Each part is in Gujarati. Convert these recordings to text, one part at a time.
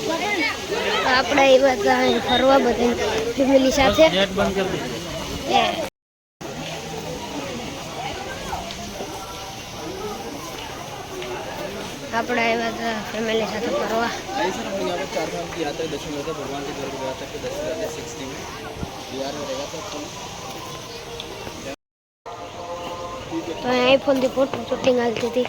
આપણે એ બધા ફરવા બધા ફેમિલી સાથે આપણે આવ્યા હતા ફેમિલી સાથે ફરવા. તો આઈફોનથી ફોટો શૂટિંગ હાલતી હતી.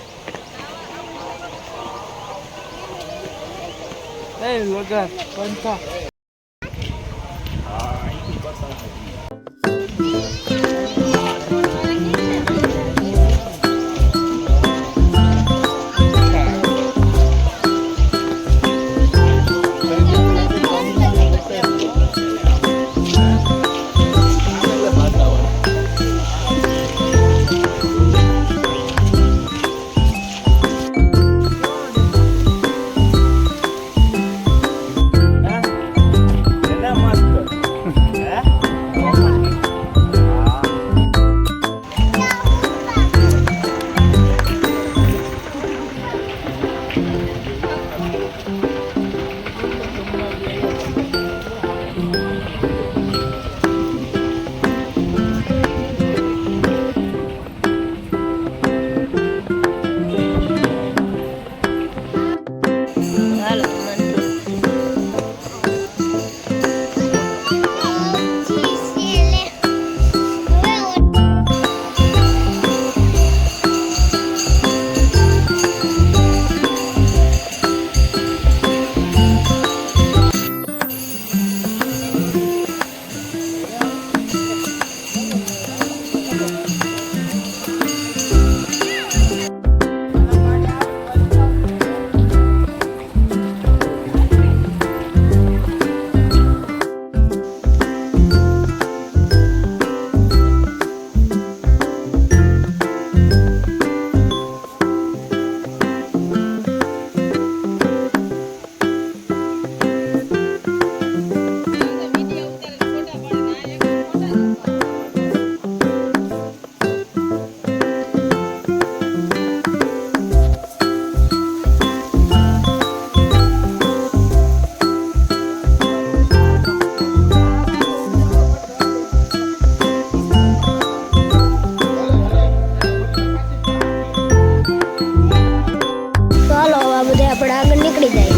આપણે આગળ નીકળી જાય.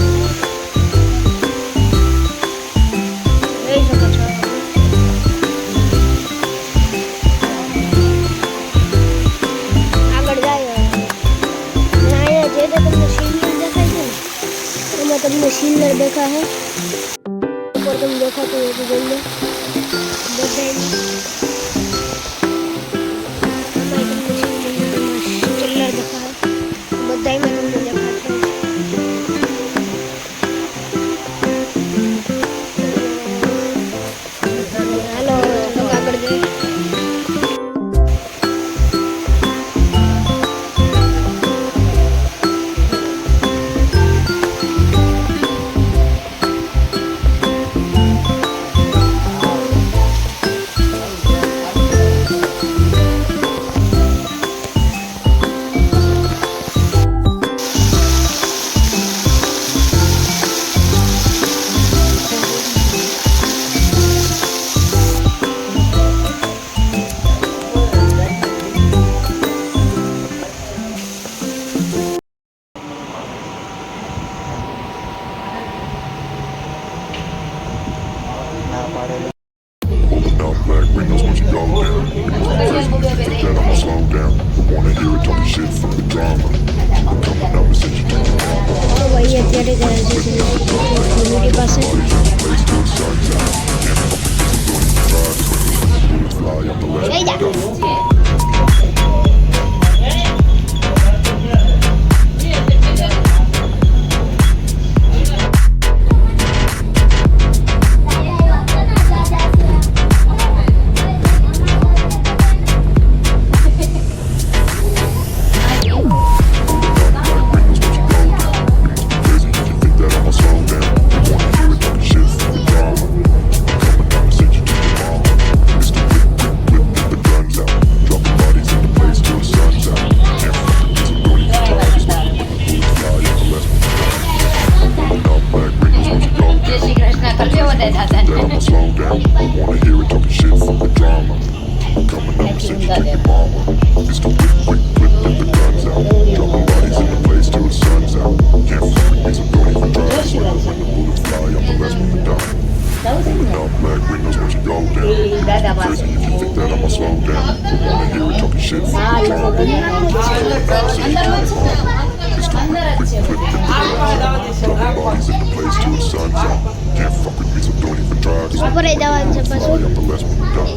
જોઈ શકો છો આગળ જાય. અહીંયા જે તમને સિગ્નલ દેખાય છે ને એમાં તમને સિગ્નલ દેખાશે ઉપર તમને દેખાતું હોય તો જોઈ લો. બધામાં તમને દેખાશે. I'ma slow down. Wanna hear it talking shit, fuck the drama. Coming up, said you take your mama. It's the whip, whip, whip, put the guns out. Dropping bodies in the place till the sun's out. Can't fuck with me, so don't even try. When the bullets fly, I'm the last one to die. Coming up, black windows once you go down. Crazy if you think that I'ma slow down. Wanna hear it talking shit, fuck the drama. Said you take your mama. It's the whip, whip, whip, put the guns out. Dropping bodies in the place till the sun's out. Can't fuck with me, so don't even try. બપોરે જવાનું છે પાછું. I'm the last one to die.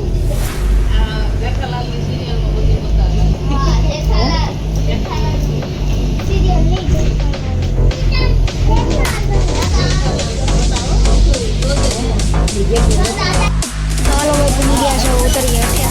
ચાલો ભાઈ ભૂલી ગયા છે ઉતરી ગયા છે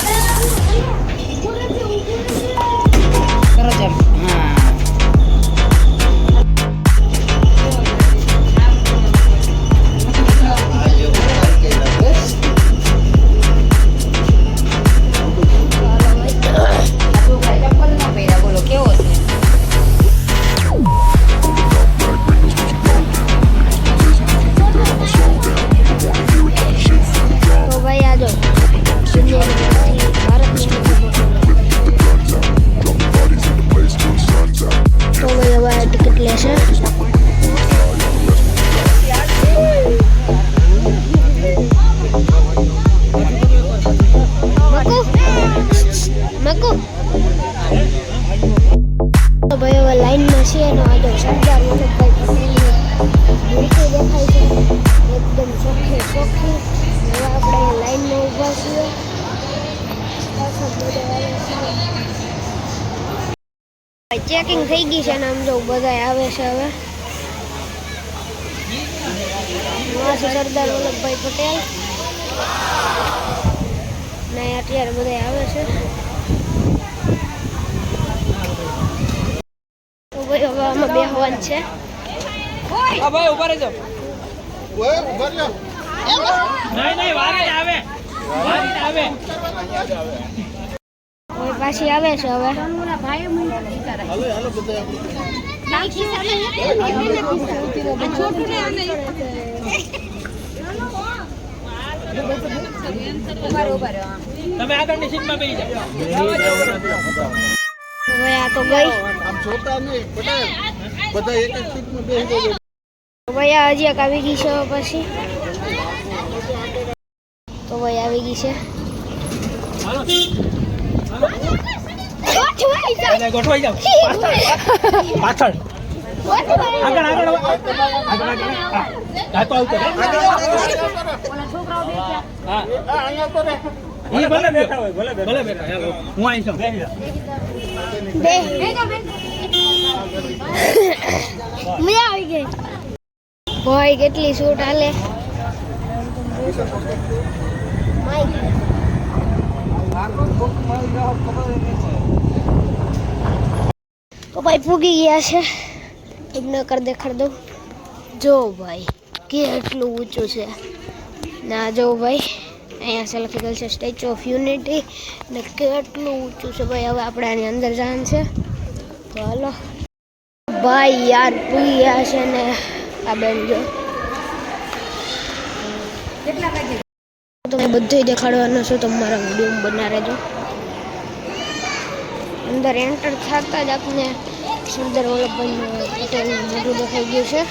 ચેકિંગ થઈ ગઈ છે ને આમ જો બધા આવે છે હવે સરદાર વલ્લભભાઈ પટેલ ને અત્યારે બધા આવે છે તો ભાઈ હવે આમાં બેહવાનું છે ભાઈ ઉભા રહેજો નહીં વારી આવે પાછી આવે છે હવે તમે આગળની સીટમાં બેસી જાઓ હવે આ તો ગઈ આમ જોતા નહીં પટેલ બધા એક એક સીટમાં બેસી જજો ભાઈ આ હજી એક આવી ગઈ છે પછી તો ભાઈ આવી ગઈ છે ગોઠવાઈ જાઓ પાછળ આગળ આગળ હા તો આવતો હા એ ભલે બેઠા હોય ભલે બેઠા ચાલો હું અહીં છું મજા આવી ગઈ ભાઈ કેટલી શૂટ હાલે તો ભાઈ પૂગી ગયા છે તમને કર દેખાડ દઉં જો ભાઈ કેટલું ઊંચું છે ના જો ભાઈ અહીંયા છે લખેલું છે સ્ટેચ્યુ ઓફ યુનિટી ને કેટલું ઊંચું છે ભાઈ હવે આપણે આની અંદર જવાનું છે તો હાલો ભાઈ યાર પૂગી ગયા છે ને આ બેન જો તમે બધું દેખાડવાનું છે તો મારા વિડીયો બના રહેજો અંદર એન્ટર થતા જ આપને સરદાર વલ્લભભાઈ પટેલનું મોઢું દેખાઈ ગયું છે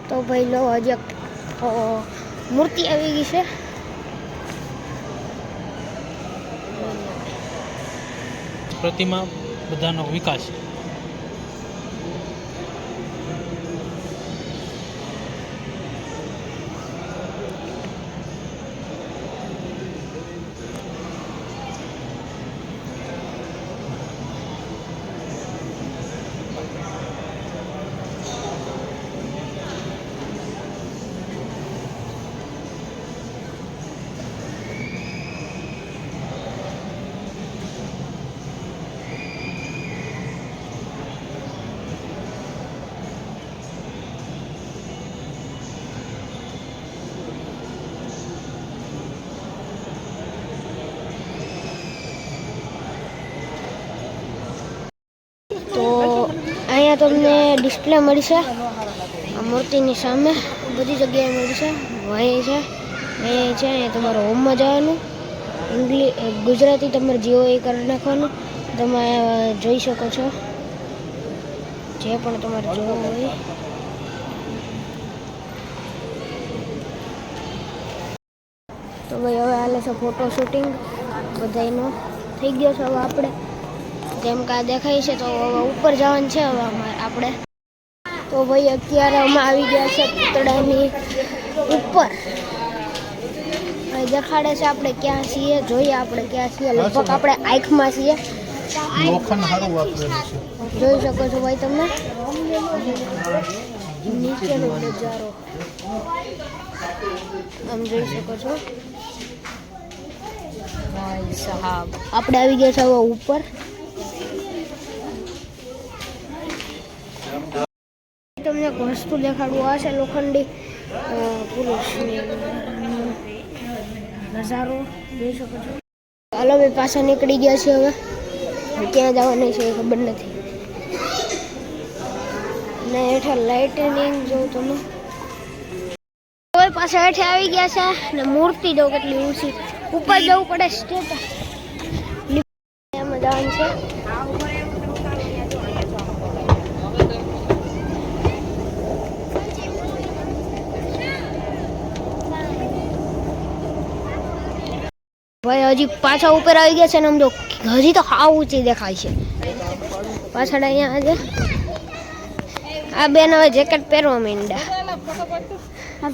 તો ભાઈ લો હજી એક મૂર્તિ આવી ગઈ છે પ્રતિમા બધાનો વિકાસ તો અહીંયા તમને ડિસ્પ્લે મળશે મૂર્તિની સામે બધી જગ્યાએ મળશે. અહીં છે, અહીંયા છે. અહીંયા તમારે હોમમાં જવાનું. ગુજરાતી તમારે જે હોય એ કરી નાખવાનું. તમે જોઈ શકો છો જે પણ તમારે જોવું હોય. તો ભાઈ હવે હાલે છે ફોટો શૂટિંગ બધાનો થઈ ગયો છે. હવે આપણે જેમ કે આ દેખાય છે તો હવે ઉપર જવાનું છે હવે આપણે. તો ભાઈ અત્યારે અમે આવી ગયા છે પૂતળાની ઉપર. દેખાડે છે આપણે ક્યાં છીએ. જોઈએ આપણે ક્યાં છીએ. લગભગ આપણે આંખમાં છીએ. લોખંડ સારું વાપરેલું છે. જોઈ શકો છો ભાઈ તમે નીચેનો નજારો આમ જોઈ શકો છો. ભાઈ સાહેબ આપણે આવી ગયા છે હવે ઉપર. તમને એક વસ્તુ દેખાડવું. આ છે લોખંડી પુરુષની નજારો જોઈ શકો છો. હાલો ભાઈ પાછા નીકળી ગયા છે. હવે ક્યાં જવાનું છે એ ખબર નથી. ને હેઠે લાઇટનિંગ જોઉં તમે. હવે પાછા હેઠે આવી ગયા છે ને મૂર્તિ જો કેટલી ઊંચી. ઉપર જવું પડે સ્ટેપ એમાં જવાનું છે. ભાઈ હજી પાછા ઉપર આવી ગયા છે ને આમ જો હજી તો હાવ ઊંચી દેખાય છે. પાછળ અહીંયા આજે આ બેન હવે જેકેટ પહેરવા માંડ્યા.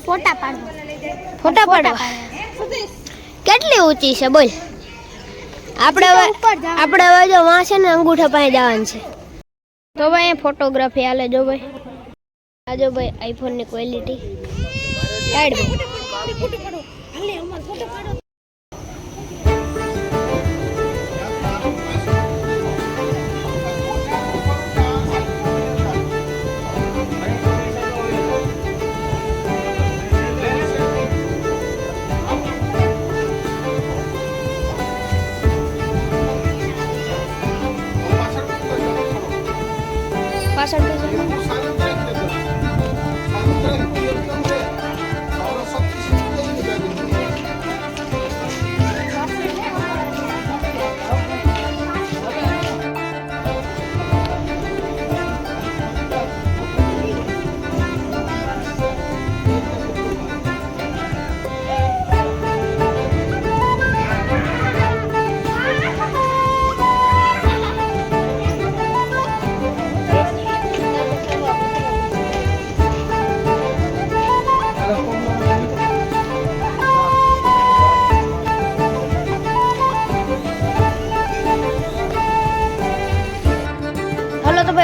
ફોટા પાડવા કેટલી ઊંચી છે બોલ. આપણે હવે જો વાં છે ને અંગૂઠા પાસે જવાનું છે. તો ભાઈ ફોટોગ્રાફી હાલે જો ભાઈ. આ જો ભાઈ આઈફોનની ક્વોલિટી સાઈડ પાછળ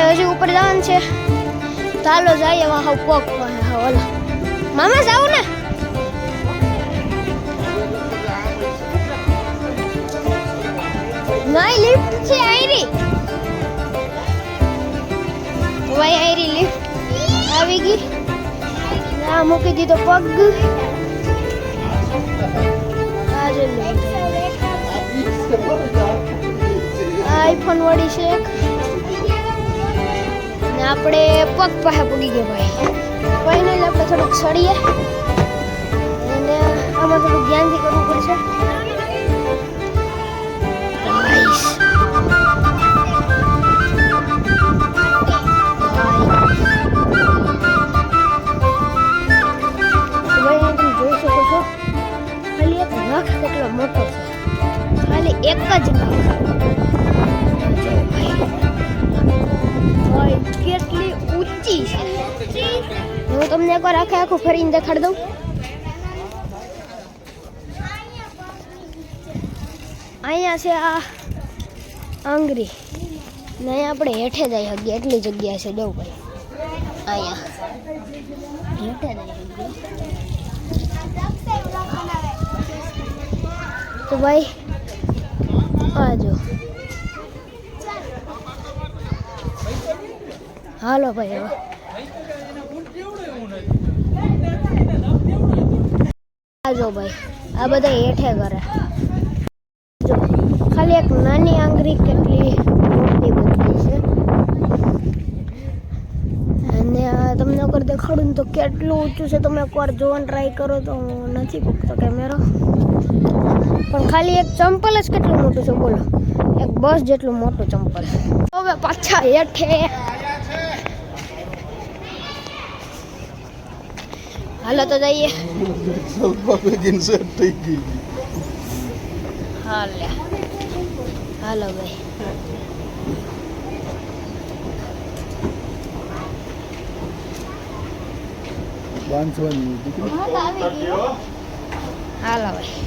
હજી ઉપર જવાનું છે. ચાલો જઈએ વાહ પગ ઓલા મામા જાવ ને. નહીં લિફ્ટ છે આયરી. ભાઈ આયરી લિફ્ટ આવી ગઈ. ના મૂકી દીધો પગ. આઈફોન વાળી છે ને આપણે પગ પાસે પૂગી ગયા ભાઈ. ફાઇનલી આપણે થોડુંક ચડીએ અને આમાં થોડુંક ધ્યાનથી કરવું પડશે. ભાઈ તમે જોઈ શકો છો ખાલી એક નખ કેટલો મોટો છે. ખાલી એક જ નખ. કેટલી ઊંચી છે. હું તમને એકવાર આખું ફરીને દેખાડી દઉં. અહીંયા છે આ આંગરી ને અહીંયા આપણે હેઠે જઈ શકીએ એટલી જગ્યા છે. જવું ભાઈ અહીંયા હેઠે જઈ શકીએ. તો ભાઈ આ જો હાલો ભાઈ હવે આ જો ભાઈ આ બધા હેઠે કરે. જો ખાલી એક નાની આંગળી કેટલી મોટી બનતી છે. અને તમને દેખાડું ને તો કેટલું ઊંચું છે. તમે એકવાર જોવાનું ટ્રાય કરો તો નથી પકતો કેમેરો, પણ ખાલી એક ચંપલ જ કેટલું મોટું છે બોલો, એક બસ જેટલું મોટું ચંપલ. હવે પાછા હેઠે હાલો તો જઈએ. હાલો ભાઈ. હાલો ભાઈ.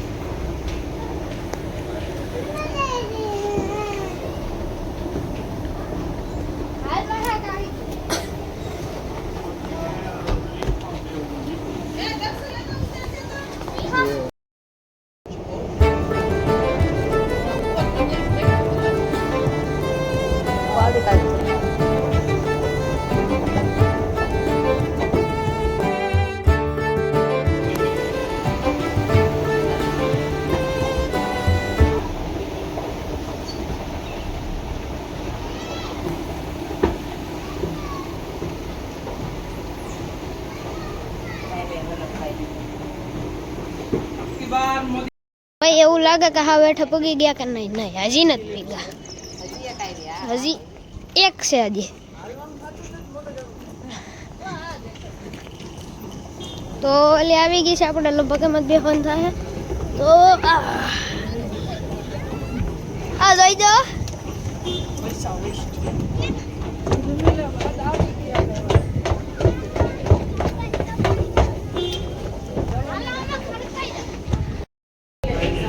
ભાઈ એવું લાગે કે હા બેઠા પગી ગયા કે નહીં? નહીં, હજી નથી પગ્યા, હજી એક છે. હજી તો એટલે આવી ગઈ છે આપણે લગભગ એમ જ બેફોન થાય તો આ જોઈ દો.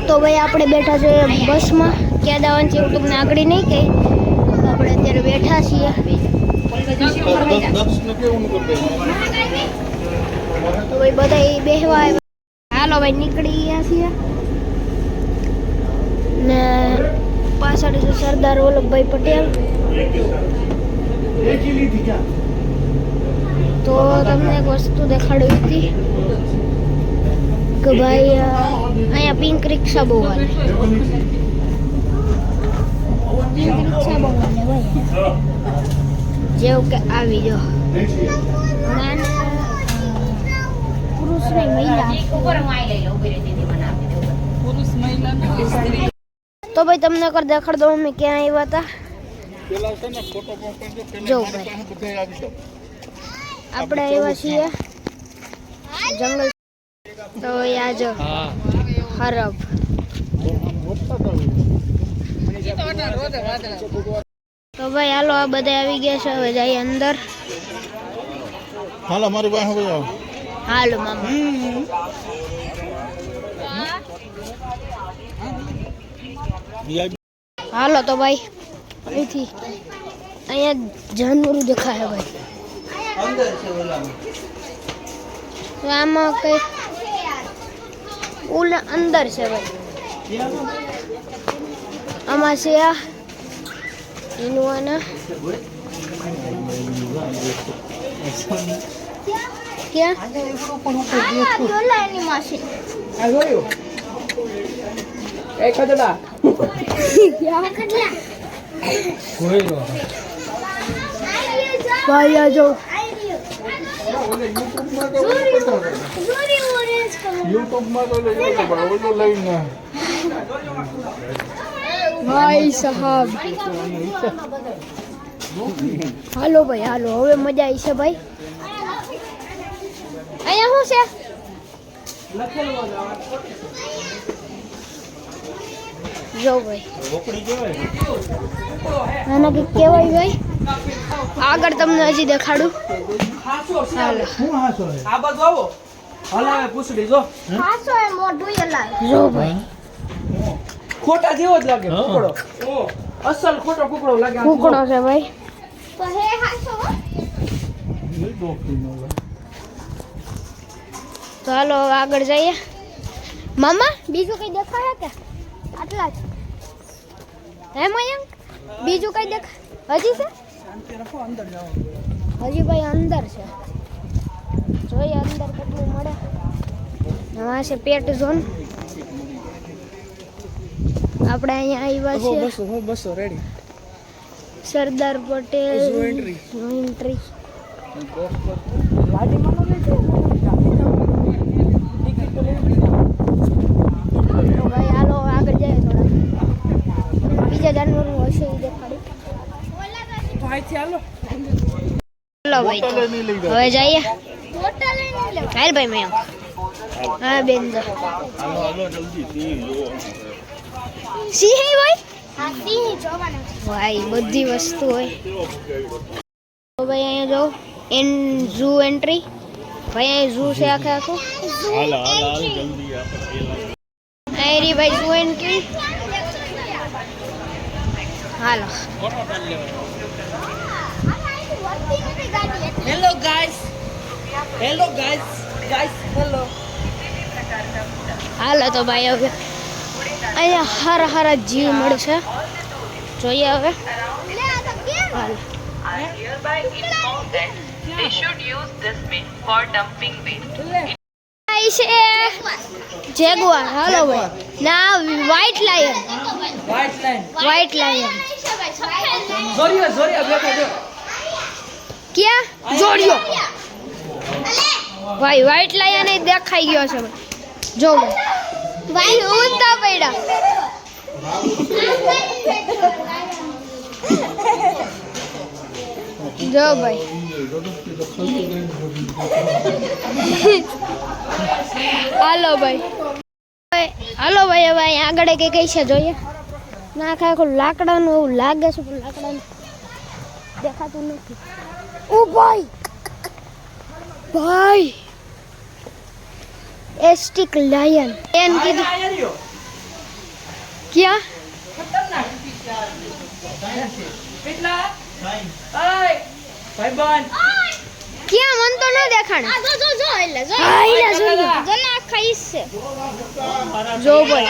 તો ભાઈ આપણે બેઠા છે બસમાં. ક્યાં જવાનું છે એવું તમને આગળ નહીં કહી, આપણે અત્યારે બેઠા છીએ. તો ભાઈ બધા બેહવા આવ્યા. હાલો ભાઈ નીકળી ગયા છીએ ને પાછળ છે સરદાર વલ્લભભાઈ પટેલ. તો તમને એક વસ્તુ દેખાડવી હતી કે ભાઈ અહીંયા પિંક રિક્ષા બહુ હાલે. પિંક રિક્ષા બહુ હાલે ભાઈ, જેવું કે આવી જો પુરુષ નહીં મહિલા. તો ભાઈ તમને કર દેખાડ દઉં અમે ક્યાં આવ્યા હતા. જો ભાઈ આપણે આવ્યા છીએ જંગલ. તો આ જો હરબ. તો ભાઈ હાલો આ બધા આવી ગયા છે, હવે જઈએ અંદર. હાલો મારી પાસે આવો. હાલો મામા. હાલો તો ભાઈ અહીંથી અહીંયા જાનવરું દેખાય ભાઈ. તો આમાં કઈ ઓલા અંદર છે ભાઈ. આમાં છે આ એનું આના ક્યાં ભાઈ આ જો ભાઈ સાહેબ. હાલો ભાઈ હાલો, હવે મજા આવી છે ભાઈ. અહીંયા શું છે જો ભાઈ, આના કઈ કહેવાય ભાઈ. આગળ તમને હજી દેખાડું. હાલો આ બાજુ આવો. હલાવે પૂછડી જો. હાસો એ મોઢું હલાવે જો ભાઈ. ખોટા જેવો જ લાગે કુકડો. અસલ ખોટો કુકડો લાગે. કુકડો છે ભાઈ. તો હે હાસો. તો હાલો આગળ જઈએ. મામા બીજું કઈ દેખાય કે આટલા જ હે મયંક? બીજું કઈ દેખાય હજી છે? હજી ભાઈ અંદર છે, જોઈએ અંદર કેટલું મળે. આ છે પેટ ઝોન. આપણે અહીંયા આવ્યા છે બસો રેડી. સરદાર પટેલ એન્ટ્રી. ગાડીમાં નો લઈ જાય ટિકિટ તો લેવી તો ભાઈ હાલો આગળ જાય થોડા બીજા જાનવરો હશે એ દેખાડી તો અહીંથી હાલો ચલો ભાઈ તો હવે જઈએ હાલ ભાઈ મેં હા બેન જો સિંહ હે ભાઈ ભાઈ બધી વસ્તુ હોય તો ભાઈ અહીંયા જો ઝૂ એન્ટ્રી ભાઈ અહીંયા ઝૂ છે આખે આખું અહીં ભાઈ ઝૂ એન્ટ્રી હાલો hello guys hello guys hello હાલો તો ભાઈ હવે અહીંયા હારા હારા જીવ મળશે જોઈએ હવે હાલો I hereby inform that they should use this bin for dumping waste. આ છે જેગુઆર હાલો ભાઈ ના વ્હાઈટ લાયન વ્હાઈટ લાઈન જોરિયો બેઠો જો ક્યાં જોડ્યો ભાઈ વ્હાઈટ લાયન એ દેખાઈ ગયો છે ભાઈ જો ભાઈ ઊંધા પડ્યા જો ભાઈ હાલો ભાઈ હાલો ભાઈ હવે અહીંયા આગળ કઈ છે જોઈએ ના આખું લાકડાનું એવું લાગે છે પણ લાકડાનું દેખાતું નથી ઓ ભાઈ ભાઈ એસ્ટિક લાયન એમ કીધું ક્યાં કેટલા ભાઈ બંધ ક્યાં મન તો ન દેખાણ આ જો એટલે જો જો ના ખાઈસ છે જો ભાઈ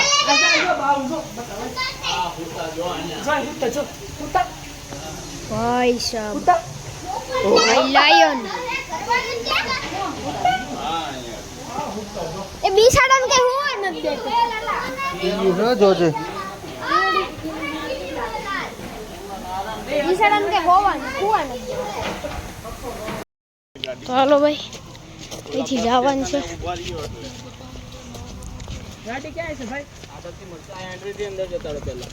ભાઈ સાહેબ ભાઈ લાયન એ બિસાડન કે હું નથી દેખતો જોજે બિસાડન કે હોવા નથી તો હાલો ભાઈ અહીંથી જવાનું છે ગાડી ક્યાં છે ભાઈ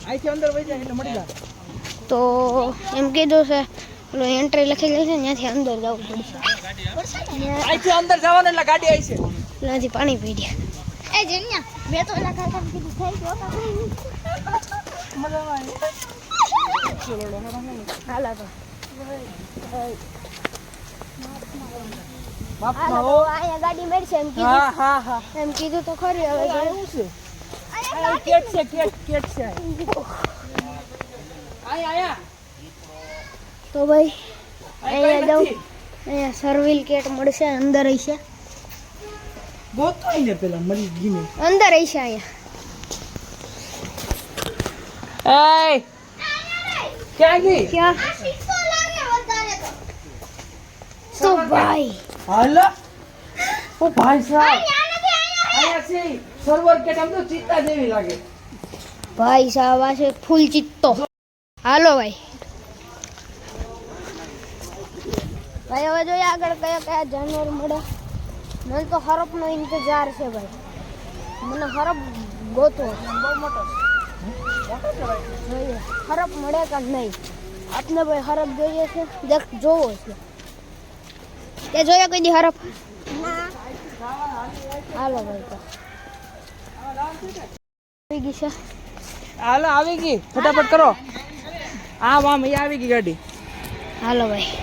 અહીંથી અંદર વહી જાય એટલે મળી જાય તો એમ કીધું છે પેલો એન્ટ્રી લખેલી છે ત્યાંથી અંદર જવું પડશે અહીંથી અંદર જવાનું એટલે ગાડી આવી છે ત્યાંથી પાણી પી ગયા એ જન્યા મેં તો એના કાકા કીધું થઈ ગયો હાલો તો બાપમાં હો અહીંયા ગાડી મળશે એમ કીધું હા હા હા એમ કીધું તો ખરી હવે શું છે આ કેટ છે કેટ છે આયા તો ભાઈ અહીંયા જાઉં અહીંયા સર્વિલ કેટ મળશે અંદર હશે ગોતવાઈ ને પેલા મરી ગઈ ને અંદર હશે અહીંયા એય ક્યાં ગઈ ક્યાં તો ભાઈ હાલો ઓ ભાઈ સાહેબ આયા છે સર્વર કેટ આમ તો ચિત્તા જેવી લાગે ભાઈ સાહેબ આ છે ફૂલ ચિત્તો હાલો ભાઈ ભાઈ હવે જોઈએ આગળ કયા કયા જાનવર મળે મને તો હરપનો ઇંતજાર છે ભાઈ મને હરપ ગોતવો બહુ મોટો જોઈએ હરપ મળે કે નહીં આપને ભાઈ હરપ જોઈએ છે દેખ જોવો છે તે જોયા કોઈ દી હરપ હાલો ભાઈ તો આવી ગઈ છે હાલો આવી ગઈ ફટાફટ કરો આમ આમ એ આવી ગઈ ગાડી હાલો ભાઈ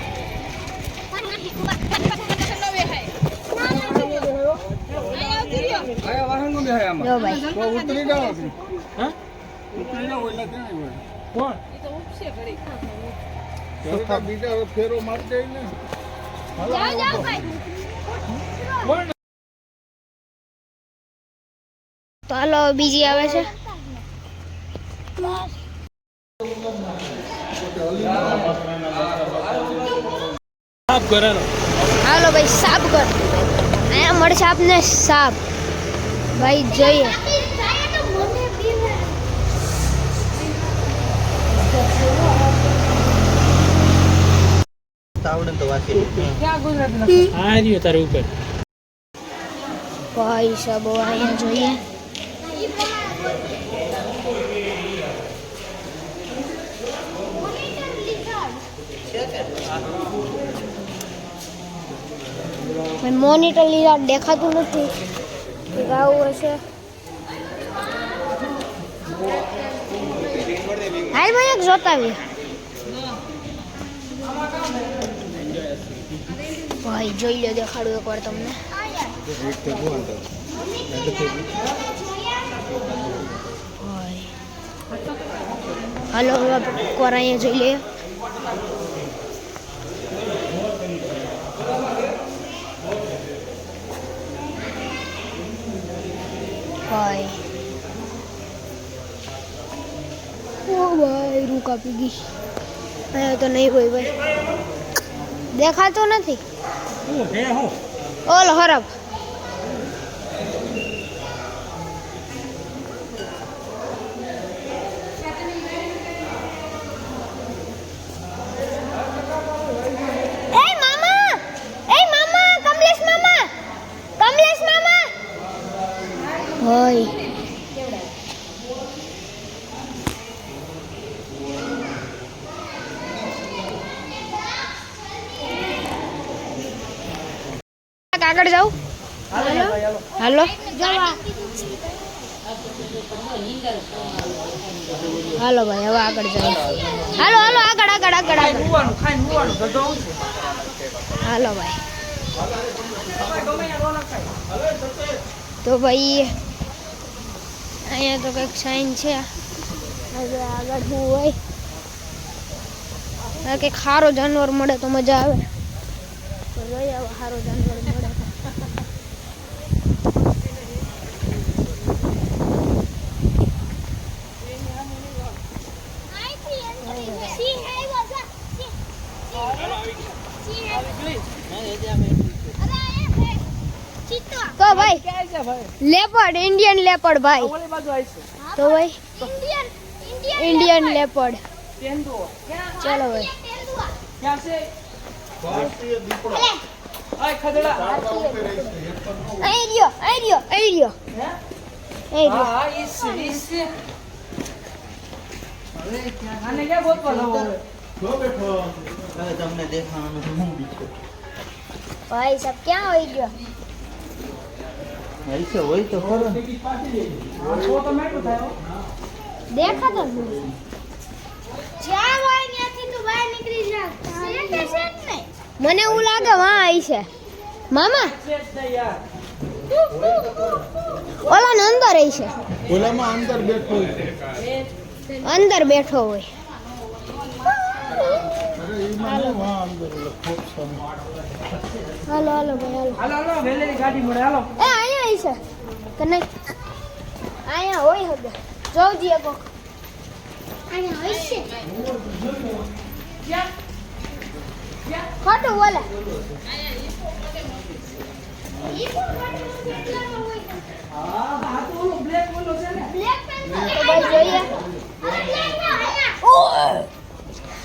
જો ભાઈ ઉતરી જાઓ હા ઉતરી જાઓ એટલે ક્યાં હોય કોણ બીજા ફેરો મારી જાય ને કોણ તો હાલો બીજી આવે છે સાફ કરેલો હાલો ભાઈ સાપ કર અહીંયા મળશે આપને સાપ ભાઈ જોઈએ ક્યાં ગુજરાતી લખે? આ રહ્યું તારે ઉપર ભાઈ સાહેબ હવે અહીંયા જોઈએ મોનિટર લીધા દેખાતું નથી કે આવું હશે હાલ ભાઈ એક જોતા આવી ભાઈ જોઈ લો દેખાડું એકવાર તમને ભાઈ હાલો હવે એકવાર અહીંયા જોઈ લઈએ ભાઈ ઓ ભાઈ રૂ કાપી ગઈ અહીંયા તો નહીં હોય ભાઈ દેખાતો નથી ઓલો હરબ ભાઈ આગળ જાઉં હાલો હાલો ભાઈ હવે આગળ જાઉં હાલો હાલો આગળ આગળ આગળ આગળ હુવાનું ખાઈને હુવાનું ગધો હું છે. હાલો ભાઈ તો ભાઈ અહીંયા તો કંઈક સાઈન છે હવે આગળ શું હોય કંઈક સારો જાનવર મળે તો મજા આવે તો જોઈએ હવે સારો જાનવર મળે તો ભાઈ ક્યાં છે ભાઈ? લેપર્ડ ઇન્ડિયન લેપર્ડ ભાઈ ઓલી બાજુ આવી છે. તો ભાઈ ઇન્ડિયન લેપર્ડ તેંદુઓ. ક્યાં? ચલો ભાઈ ક્યાં છે? આય ખદડા. અહીં રહ્યો અહીં રહ્યો અહીં રહ્યો હે? અહીં રહ્યો હા, ઈ છે, ઈ છે. આને ક્યાં ગોતવા જવું હવે? ભાઈ સાહેબ ક્યાં હોય ગયો હા, તો મેટું થાય હો. દેખાતો નથી જ્યાં હોય ત્યાંથી તું બહાર નીકળી જા મને એવું લાગે વાં આવી છે મામા છે જ નહીં યાર. ઓલા ને અંદર આવી છે ઓલામાં અંદર બેઠો હોય છે. અંદર બેઠો હોય અરે એમાં નહીં, વાં અંદર ઓલો ખોપ સામે. હાલો હાલો ભાઈ હાલો હાલો હાલો વેલેરી ગાડી મળે હાલો. એ અહીંયા આવી છે કે નહીં અહીંયા હોય હવે જોઉં એક વખત અહીંયા હોય છે ક્યાં? ક્યાં? ખોટું બોલે હા, આ તો ઓલો બ્લેક ઓલો છે ને. તો ભાઈ જોઈએ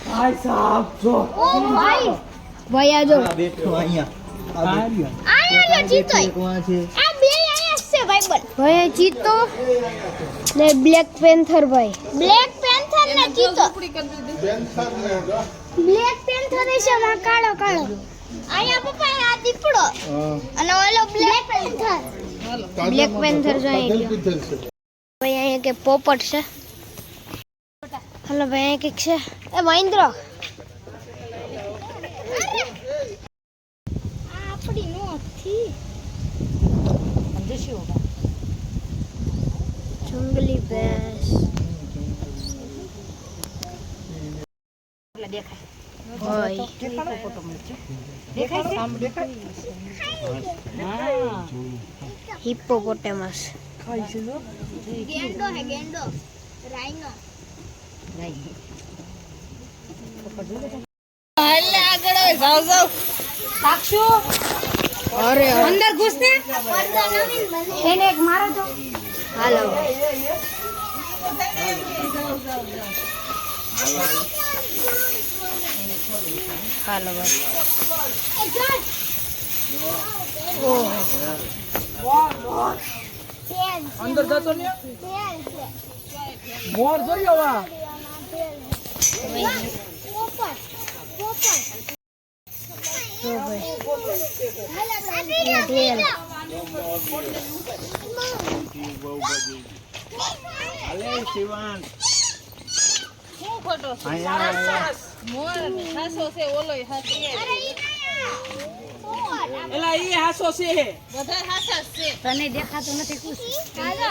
ભાઈ સાહેબ જો. ઓ ભાઈ ભાઈ આ જો બેઠો અહીંયા આયા ચીતો આ બે આયા છે ભાઈ બન ભાઈ ચીતો ને બ્લેક પેન્થર ભાઈ બ્લેક પેન્થર ને ચીતો બ્લેક પેન્થર છે માં કાળો કાળો આયા પપ્પા આ દીપડો અને ઓલો બ્લેક પેન્થર બ્લેક પેન્થર જાય પાગલ પીધેલ છે. ભાઈ અહીંયા કે પોપટ છે હલો ભાઈ અહીંયા કઈક છે એ મહેન્દ્ર આપડી નો થી જંગલી ભેંસ ભાઈ હિપ્પોપોટેમસ ખાઈ છે જો. ગેંડો હે ગેંડો રાઇનો અરે અંદર ઘૂસને એને એક મારો તો હાલો હાલો ભાઈ ઓહ અંદર જતો ને મોર જોયો વા જો ભાઈ ઢેલ અલે શિવાન એલા ઈ હાસો છે તને દેખાતું નથી કુછ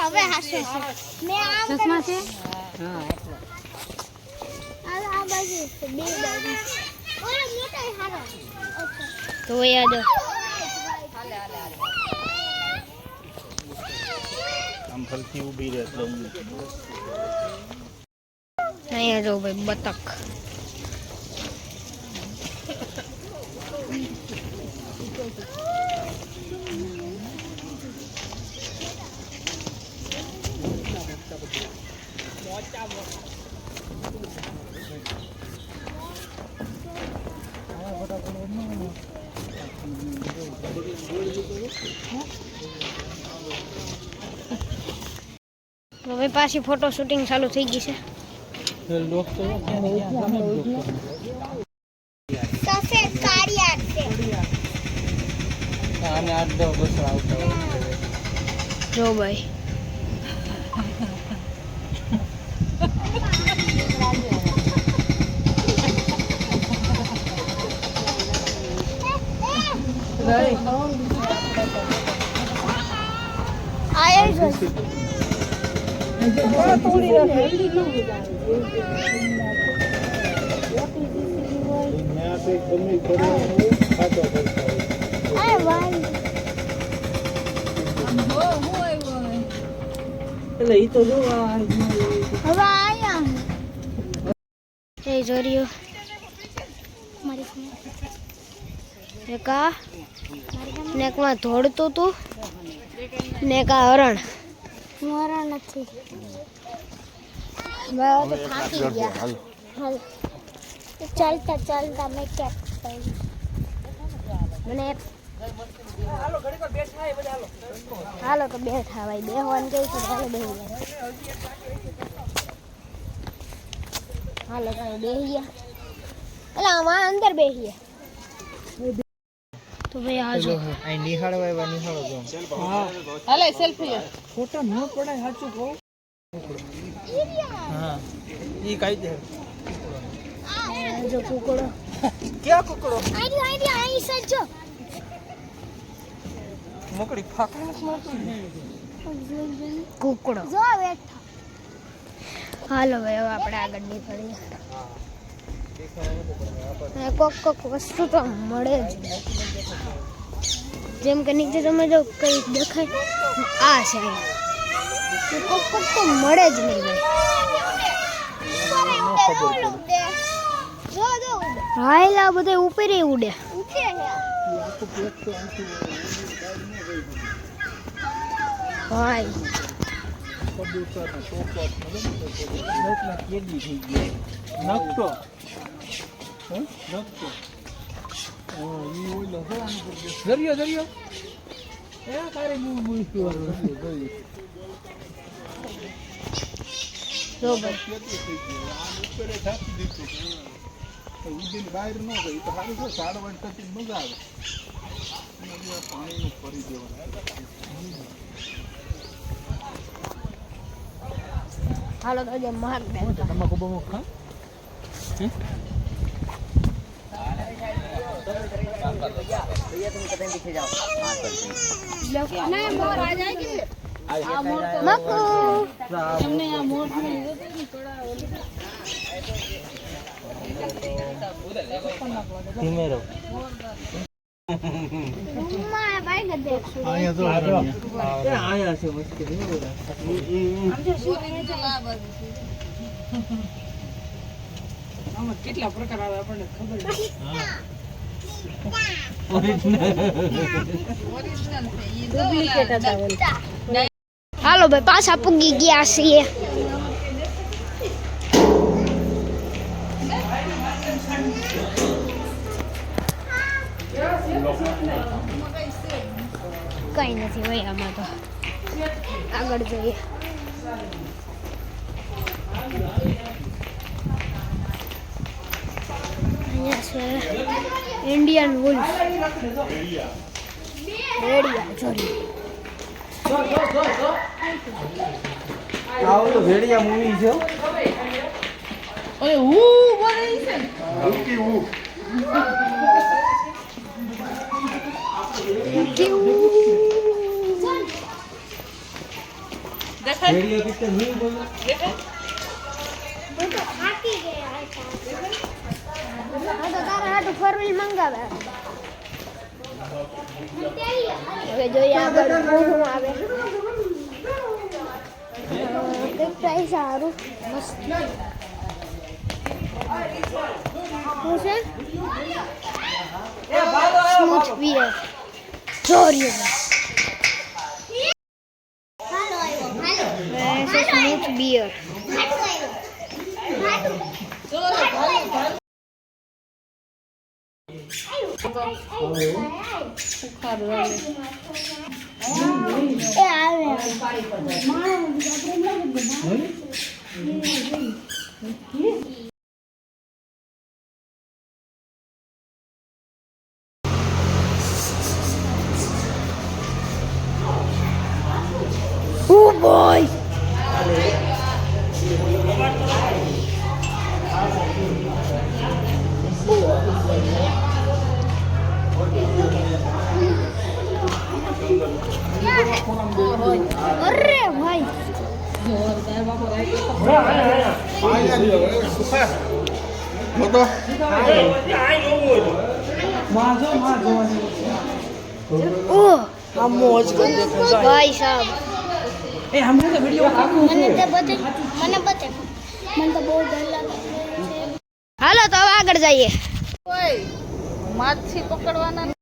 હવે હાસે છે મે આમ ચશ્મા છે હા આ બાજુ છે બે બાજુ ઓરે મોટા હારો તો યાદ આમ ફરતી ઊભી રહે એટલે અહીંયા જો ભાઈ બતક હવે પાછી ફોટો શૂટિંગ ચાલુ થઈ ગઈ છે સફેદ કાળિયા છે આને 8-10 બસ આવતા જો ભાઈ આયા જો એટલે ઈ તો જો હવે આયા એ જોરિયો મારી એકા નેકમાં ધોડતું તું નેકા હરણ નથી મેં તો થાકી ગયા હાલ ચાલતા ચાલતા મેં ક્યાં મને હાલો ઘડી પર બેઠા એ બધા હાલો તો બેઠા ભાઈ બેહવાનું કેવું છે હાલો બેહી ગયા હાલો તો બેહી ગયા અલા આમાં અંદર બેહી ગયા તો ભાઈ આજો આ નિહાળવા એવા નિહાળો જો હા હાલે સેલ્ફી ફોટો ન પડાય સાચું કહું હા ઈ કાઈ દે જો કુકડો ક્યાં કુકડો આઈ સજો મોકડી ફાકડી નથી મારતું કુકડો જો બેઠા હાલો ભાઈ હવે આપણે આગળ નીકળીએ કોક વસ્તુ તો મળે જ નહીં. જેમ કે નીચે તમે જો કઈ દેખાય આ છે કોક તો મળે જ નહીં હા એલા બધા ઉપર ઉડે ભાઈ કેદી થઈ ગયો નકતો નકતો ઈ ઓલો દરિયો દરિયો એ તારે મૂળ જો ભાઈ બહાર ન ગઈ તો સારું છે સાડવા થતી મજા આવે પાણીનું ફરી દેવાનું હાલો તો જે માર દે તમાકુ બમો ખા ના મોર આ જાય કે આ મોર તો મકુ એમને આ મોર ધીમે રહો ઉમ્મા ભાઈ ને દેખ આયા તો આયા છે મસ્તી આમાં કેટલા પ્રકાર આવે આપણને ખબર નથી હાલો ભાઈ પાછા પૂગી ગયા છીએ કઈ નથી ભાઈ આમાં તો આગળ જઈએ અહીંયા છે ઇન્ડિયન વુલ્ફ રેડિયા જોડી આ ઓલું ભેડિયા મૂવી છે ઓય હું બોલે છે ભેડિયા પિક્ચર મૂવી બોલો તારા હાટુ ફોર વ્હીલ મંગાવે હવે જોઈએ આગળ શું આવે કંઈક પ્રાઇસ સારું મસ્ત શું છે સ્મૂથ બિયર ચોરીઓ સ્મૂથ બિયર એ આવે Oh boy! અરે ભાઈ ઓહ આ મોજ કરી દે ભાઈ સાહેબ એ હમણે તો વિડિયો મને તો બતે મને તો બહુ ડર લાગે હાલો તો હવે આગળ જઈએ ઓય માછી પકડવાના